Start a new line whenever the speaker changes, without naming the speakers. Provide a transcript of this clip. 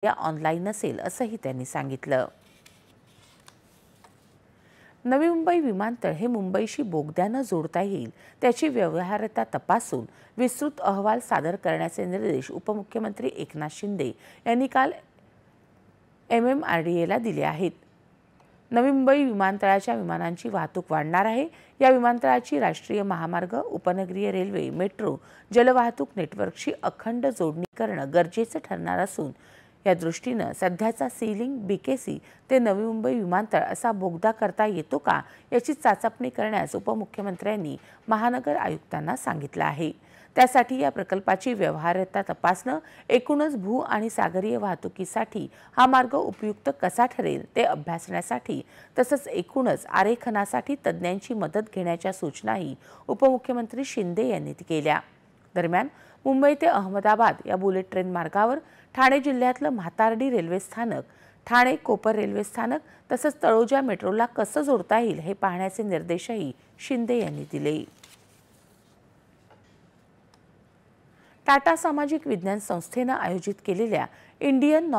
प्रक्रिया ऑनलाईन असेल असंही त्यांनी सांगितलं। नवी मुंबई विमानतळ हे मुंबईशी बोगद्यानं जोडता येईल त्याची व्यवहार्यता तपासून विस्तृत अहवाल सादर करण्याचे निर्देश उपमुख्यमंत्री एकनाथ शिंदे यांनी काल MMRDAला दिले आहेत। नवी मुंबई विमानतळाच्या विमानांची वाहतूक वाढणार आहे। या विमानतळाची राष्ट्रीय महामार्ग, उपनगरीय रेल्वे, मेट्रो, जलवाहतूक नेटवर्कशी अखंड जोडणी करणं गरजेचं ठरणार असून या दृष्टीनं सध्याचा सीलिंग BKC ते नवी मुंबई विमानतळ असा बोगदा करता येतो का याची चाचपणी करण्यास उपमुख्यमंत्र्यांनी महानगर आयुक्तांना सांगितलं आहे। त्यासाठी या प्रकल्पाची व्यवहार्यता तपासणं, एकूणच भू आणि सागरीय वाहतुकीसाठी हा मार्ग उपयुक्त कसा ठरेल ते अभ्यासण्यासाठी तसंच एकूणच आरेखनासाठी तज्ज्ञांची मदत घेण्याच्या सूचनाही उपमुख्यमंत्री शिंदे यांनी केल्या। दरम्यान मुंबई ते अहमदाबाद या बुलेट ट्रेन मार्गावर ठाणे जिल्ह्यातलं म्हातार्डी रेल्वे स्थानक, ठाणे कोपर रेल्वे स्थानक तसंच तळोजा मेट्रोला कसं जोडता येईल हे पाहण्याचे निर्देशही शिंदे यांनी दिले। टाटा सामाजिक विज्ञान संस्थेनं आयोजित केलेल्या इंडियन